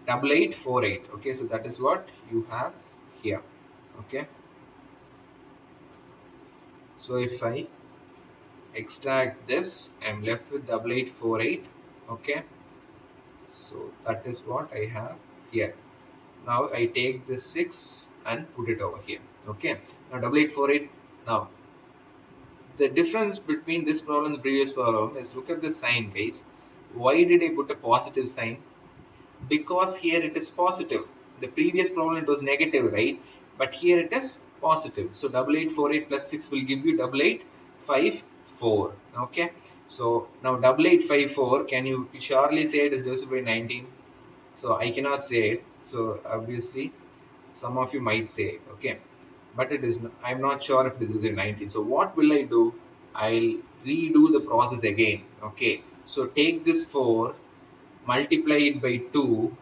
8848. Okay, so that is what you have here. Okay, so if I extract this, I am left with 8848. Okay, so that is what I have here. Now I take this 6 and put it over here. Okay, now 8848. Now the difference between this problem and the previous problem is, look at this sign, guys. Why did I put a positive sign? Because here it is positive. The previous problem it was negative, right? But here it is positive. So 8848 plus 6 will give you 8854. Okay, so now 8854, can you surely say it is divisible by 19? So I cannot say it. So obviously some of you might say it. Okay, but it is I'm not sure if this is a 19. So what will I do? I'll redo the process again. Okay, so take this 4, multiply it by 2,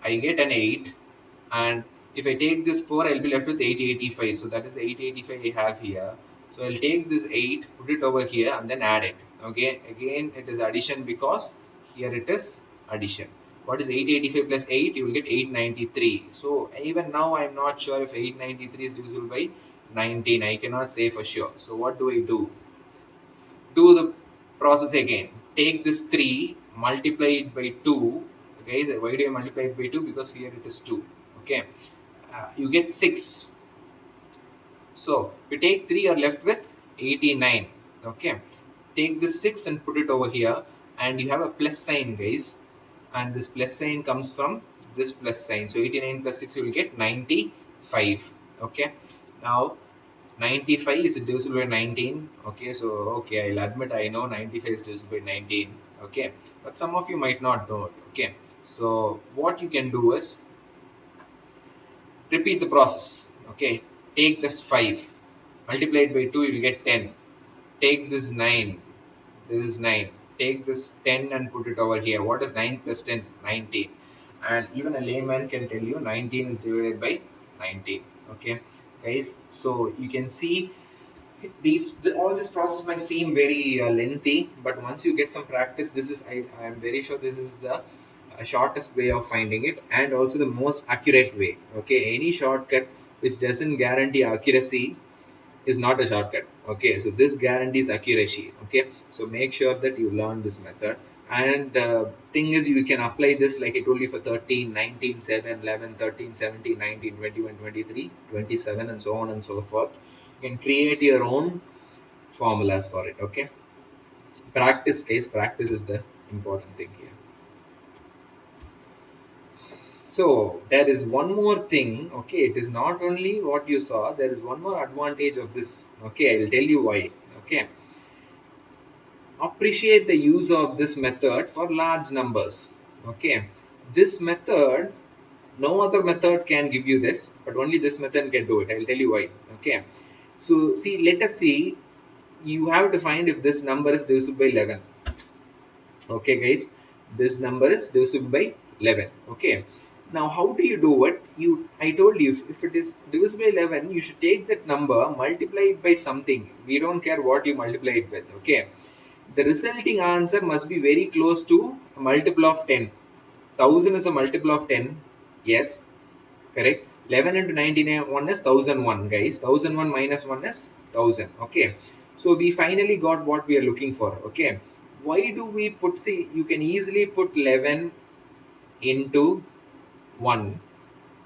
I get an 8, and if I take this 4, I'll be left with 885. So that is the 885 I have here. So I'll take this 8, put it over here, and then add it. Okay, again it is addition because here it is addition. What is 885 plus 8? You will get 893. So even now I'm not sure if 893 is divisible by 19. I cannot say for sure. So what do I do? Do the process again. Take this 3, multiply it by 2. Okay, so why do I multiply it by 2? Because here it is 2. Okay, you get 6. So if you take 3, you're left with 89. Okay, take this 6 and put it over here, and you have a plus sign, guys. And this plus sign comes from this plus sign. So 89 plus 6, you will get 95. Okay, now 95 is divisible by 19. Okay, so okay, I'll admit I know 95 is divisible by 19. Okay, but some of you might not know it. Okay, so what you can do is repeat the process. Okay, take this 5, multiply it by 2, you will get 10. Take this 9, this is 9. Take this 10 and put it over here. What is 9 plus 10? 19. And even a layman can tell you 19 is divided by 19. Okay, guys, so you can see all this process might seem very lengthy, but once you get some practice, this is I am very sure this is the shortest way of finding it, and also the most accurate way. Okay, any shortcut which doesn't guarantee accuracy is not a shortcut. Okay, so this guarantees accuracy. Okay, so make sure that you learn this method. And the thing is, you can apply this like I told you for 13, 19, 7, 11, 13, 17, 19, 21, 23, 27, and so on and so forth. You can create your own formulas for it. Okay, practice is the important thing here. So there is one more thing. Okay, it is not only what you saw, there is one more advantage of this. Okay, I will tell you why. Okay, appreciate the use of this method for large numbers. Okay, this method, no other method can give you this, but only this method can do it. I will tell you why. Okay, so see, let us see, you have to find if this number is divisible by 11. Okay, guys, this number is divisible by 11. Okay, now how do you do it? I told you, if it is divisible by 11, you should take that number, multiply it by something. We don't care what you multiply it with. Okay, the resulting answer must be very close to a multiple of 10. 1000 is a multiple of 10. Yes, correct. 11 into 99 1 is 1001, guys. 1001 minus 1 is 1000. Okay, so we finally got what we are looking for. Okay, why do we put, see, you can easily put 11 into 1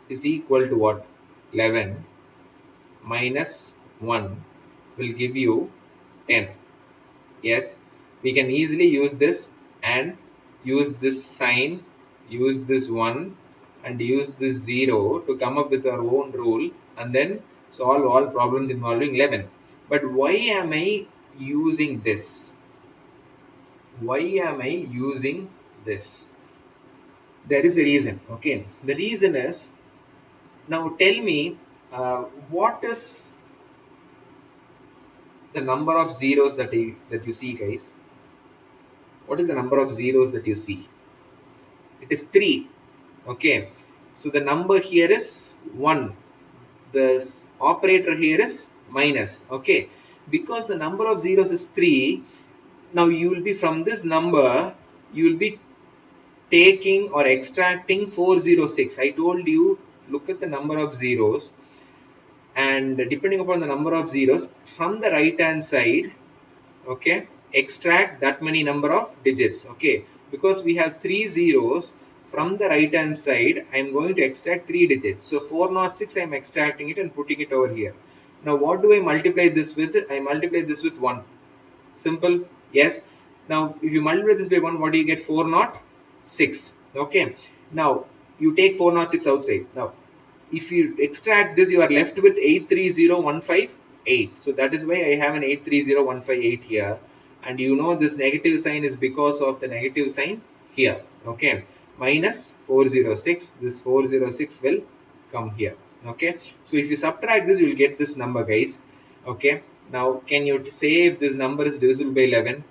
is equal to what? 11 minus 1 will give you 10. Yes, we can easily use this and use this sign, use this 1 and use this 0 to come up with our own rule and then solve all problems involving 11. But why am I using this? Why am I using this? There is a reason. Okay, the reason is, now tell me, what is the number of zeros that you see, guys? What is the number of zeros that you see? It is 3. Okay, so the number here is 1. The operator here is minus. Okay, because the number of zeros is 3, now you will be, from this number you will be taking or extracting 406. I told you, look at the number of zeros, and depending upon the number of zeros from the right hand side, okay, extract that many number of digits. Okay, because we have 3 zeros, from the right hand side I am going to extract 3 digits. So 406, I am extracting it and putting it over here. Now what do I multiply this with? I multiply this with 1. Simple. Yes, now if you multiply this by 1, what do you get? 406. Okay, now you take 406 outside. Now if you extract this, you are left with 830158. So that is why I have an 830158 here, and you know this negative sign is because of the negative sign here. Okay, minus 406, this 406 will come here. Okay, so if you subtract this, you will get this number, guys. Okay, Now, can you say if this number is divisible by 11?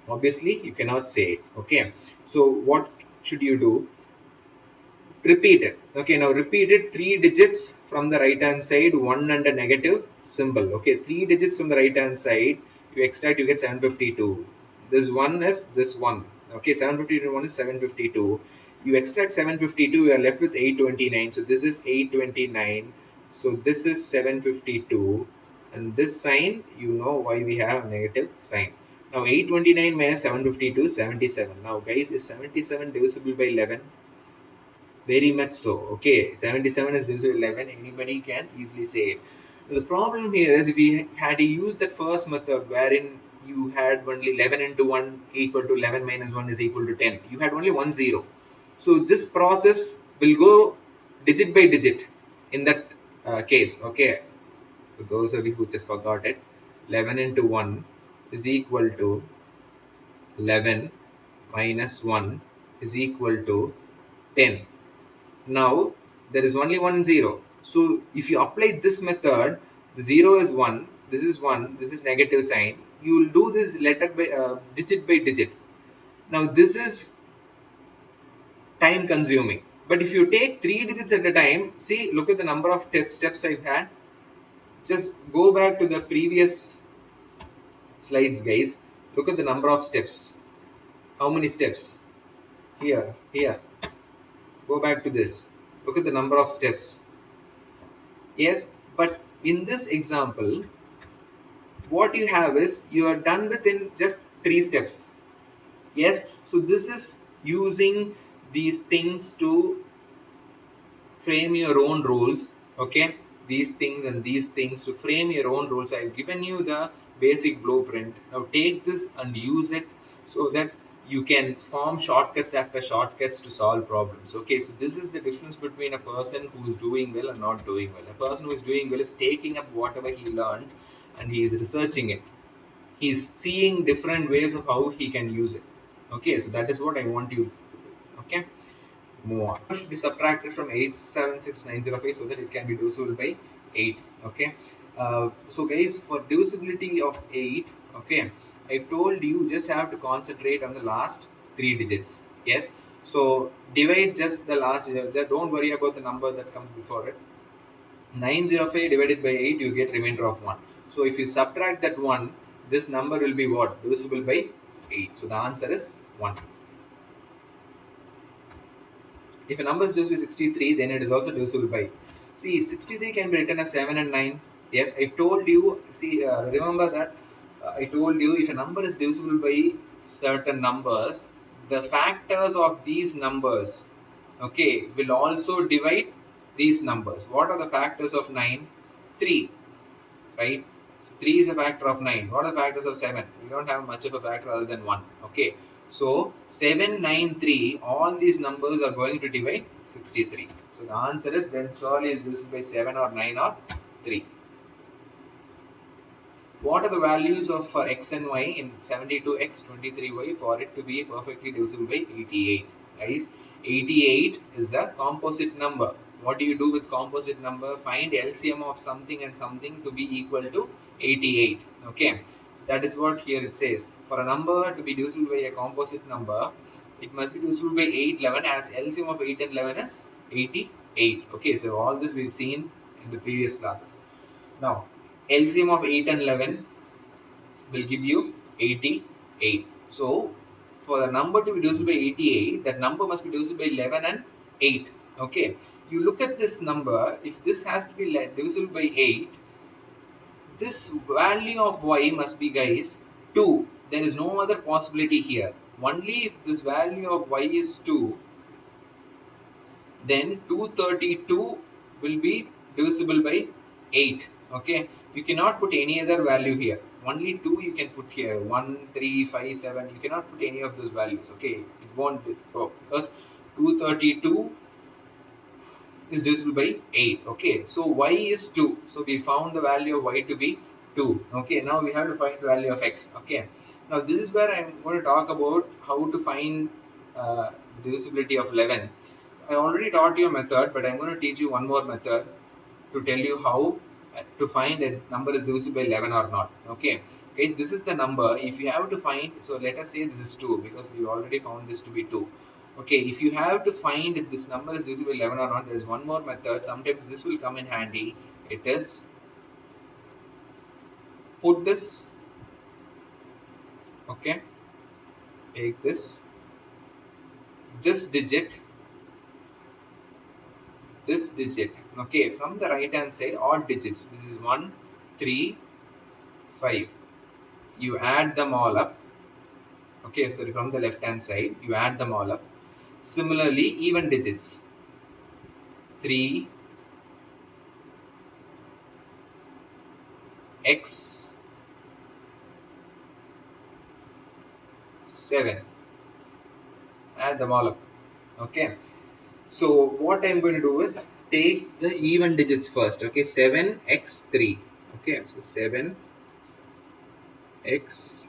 Obviously, you cannot say it. Okay. So, what should you do? Repeat it. Okay, now repeat it 3 digits from the right hand side, one and a negative symbol. Okay, 3 digits from the right hand side, you extract, you get 752. This one is this one. Okay, 752 one is 752. You extract 752, you are left with 829. So this is 829. So this is 752. And this sign, you know why we have a negative sign. Now 829 minus 752 is 77. Now guys, is 77 divisible by 11? Very much so. Okay, 77 is divisible by 11. Anybody can easily say it. The problem here is if you had to use that first method wherein you had only 11 into 1 equal to 11 minus 1 is equal to 10. You had only 1 0. So this process will go digit by digit in that case. Okay, for those of you who just forgot it, 11 into 1 is equal to 11 minus 1 is equal to 10. Now there is only 1 0. So if you apply this method, the 0 is 1, this is 1, this is negative sign. You will do this letter by digit by digit. Now this is time consuming. But if you take 3 digits at a time, see, look at the number of steps I've had. Just go back to the previous slides, guys. Look at the number of steps. How many steps? Here, here. Go back to this. Look at the number of steps. Yes, but in this example, what you have is you are done within just 3 steps. Yes, so this is using these things to frame your own rules. Okay, these things and these things to frame your own rules. I've given you the basic blueprint. Now take this and use it so that you can form shortcuts after shortcuts to solve problems. Okay, so this is the difference between a person who is doing well and not doing well. A person who is doing well is taking up whatever he learned and he is researching it. He's seeing different ways of how he can use it. Okay, so that is what I want you to do. Okay, move on. It should be subtracted from 876,905 so that it can be divisible by 8. Okay, so guys, for divisibility of 8, okay, I told you just have to concentrate on the last 3 digits. Yes, so divide just the last, don't worry about the number that comes before it. 905 divided by 8, you get remainder of 1. So if you subtract that 1, this number will be what? Divisible by 8. So the answer is 1. If a number is divisible by 63, then it is also divisible by. See, 63 can be written as 7 and 9. Yes, I told you. See, remember that I told you if a number is divisible by certain numbers, the factors of these numbers, okay, will also divide these numbers. What are the factors of 9? 3, right? So 3 is a factor of 9. What are the factors of 7? We don't have much of a factor other than 1. Okay. So 7, 9, 3, all these numbers are going to divide 63. So the answer is then surely is divisible by 7 or 9 or 3. What are the values of for x and y in 72x, 23y for it to be perfectly divisible by 88? Guys, 88 is a composite number. What do you do with composite number? Find LCM of something and something to be equal to 88. Okay, so that is what here it says. For a number to be divisible by a composite number, it must be divisible by 8, 11 as LCM of 8 and 11 is 88. Okay, so all this we've seen in the previous classes. Now, LCM of 8 and 11 will give you 88. So, for the number to be divisible by 88, that number must be divisible by 11 and 8. Okay, you look at this number, if this has to be divisible by 8, this value of y must be, guys, 2. There is no other possibility here. Only if this value of y is 2, then 232 will be divisible by 8. Okay, you cannot put any other value here. Only 2 you can put here. 1, 3, 5, 7. You cannot put any of those values. Okay, it won't go because 232 is divisible by 8. Okay, so y is 2. So we found the value of y to be 2. Okay, now we have to find the value of x. Okay, now this is where I'm going to talk about how to find the divisibility of 11. I already taught you a method, but I'm going to teach you one more method to tell you how to find that number is divisible by 11 or not. Okay, guys, this is the number. If you have to find, so let us say this is 2 because we already found this to be 2. Okay, if you have to find if this number is divisible by 11 or not, there is one more method. Sometimes this will come in handy. It is put this, okay, take this digit, okay, from the right hand side, odd digits. This is 1, 3, 5. You add them all up. Okay, sorry, from the left hand side, you add them all up. Similarly, even digits, 3, x, 7. Add them all up. Okay, so what I'm going to do is take the even digits first. Okay, 7x3. Okay, so 7x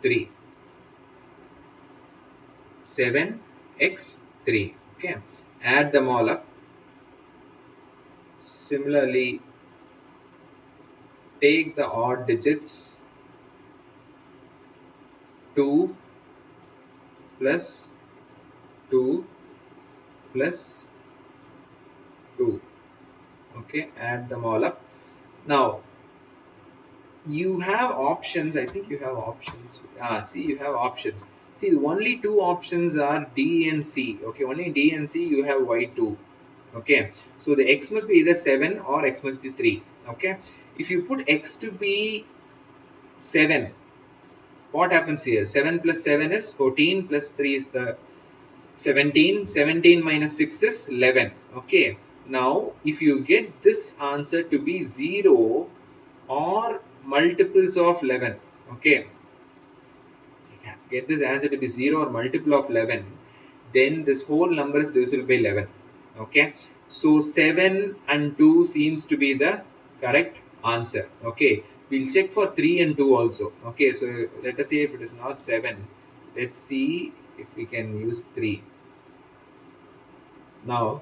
3, 7x3. Okay, add them all up. Similarly, take the odd digits, 2 plus 2 plus 2. Okay, add them all up. Now you have options. I think you have options. See, you have options. See, the only two options are D and C. Okay, only D and C you have y2. Okay, so the x must be either 7 or x must be 3. Okay, if you put x to be 7, what happens here? 7 plus 7 is 14 plus 3 is the 17. 17 minus 6 is 11. Okay, now if you get this answer to be 0 or multiples of 11, okay, get this answer to be 0 or multiple of 11, then this whole number is divisible by 11. Okay, so 7 and 2 seems to be the correct answer. Okay, we'll check for 3 and 2 also. Okay, so let us see if it is not 7. Let's see if we can use 3. Now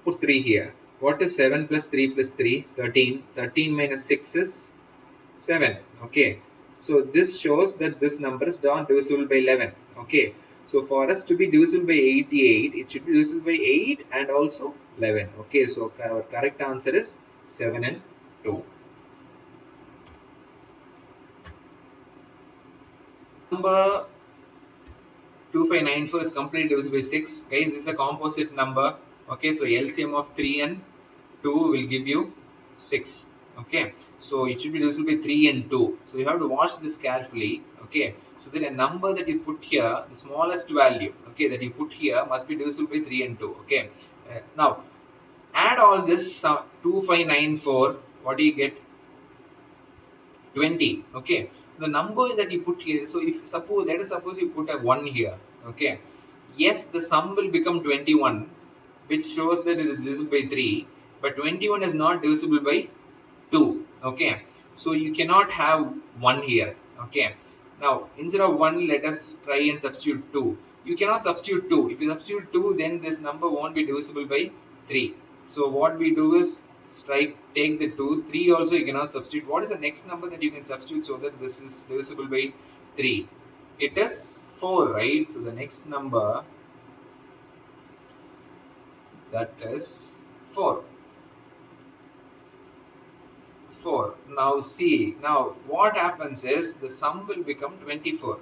put 3 here. What is 7 plus 3 plus 3? 13. 13 minus 6 is 7. Okay, so this shows that this number is not divisible by 11. Okay, so for us to be divisible by 88, it should be divisible by 8 and also 11. Okay, so our correct answer is 7 and 2. Number 2594 is completely divisible by 6. Guys, this is a composite number. Okay, so LCM of 3 and 2 will give you 6. Okay, so it should be divisible by 3 and 2. So you have to watch this carefully. Okay, so then a number that you put here, the smallest value, okay, that you put here must be divisible by 3 and 2. Okay, now add all this 2594. What do you get? 20. Okay, the number that you put here, so if suppose, let us suppose you put a 1 here. Okay, yes, the sum will become 21, which shows that it is divisible by 3, but 21 is not divisible by 2. Okay, so you cannot have 1 here. Okay, now instead of 1, let us try and substitute 2. You cannot substitute 2. If you substitute 2, then this number won't be divisible by 3. So what we do is take the 2. 3 also you cannot substitute. What is the next number that you can substitute so that this is divisible by 3? It is 4, right? So the next number, that is 4. 4. Now see, now what happens is the sum will become 24.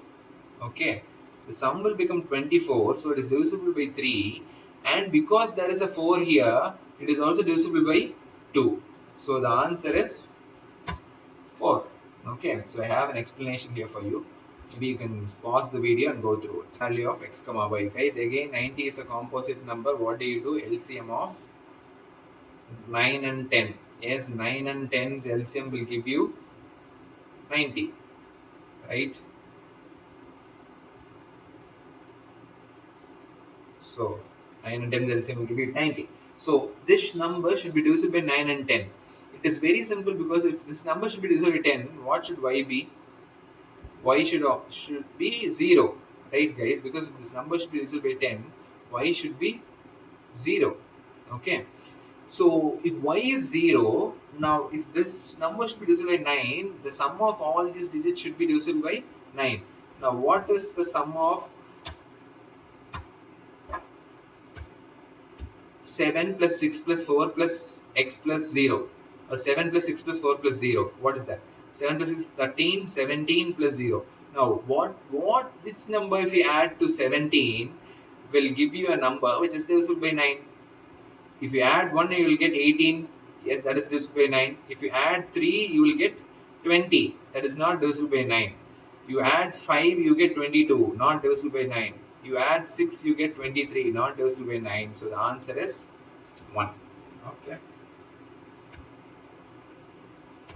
Okay, the sum will become 24, so it is divisible by 3, and because there is a 4 here, it is also divisible by 2. So the answer is 4. Okay, so I have an explanation here for you. Maybe you can pause the video and go through it. Value of x comma y. Guys, again 90 is a composite number. What do you do? LCM of 9 and 10. Yes, 9 and 10's LCM will give you 90, right? So 9 and 10's LCM will give you 90. So this number should be divisible by 9 and 10. It is very simple because if this number should be divisible by 10, what should y be? y should be 0, right guys? Because if this number should be divisible by 10, y should be 0. Okay, so if y is 0, now if this number should be divisible by 9, the sum of all these digits should be divisible by 9. Now what is the sum of 7 plus 6 plus 4 plus x plus 0, or 7 plus 6 plus 4 plus 0? What is that? 7 plus 6 13, 17 plus 0. Now which number if you add to 17 will give you a number which is divisible by 9? If you add 1, you will get 18. Yes, that is divisible by 9. If you add 3, you will get 20. That is not divisible by 9. You add 5, you get 22. Not divisible by 9. You add 6, you get 23. Not divisible by 9. So the answer is 1. Okay.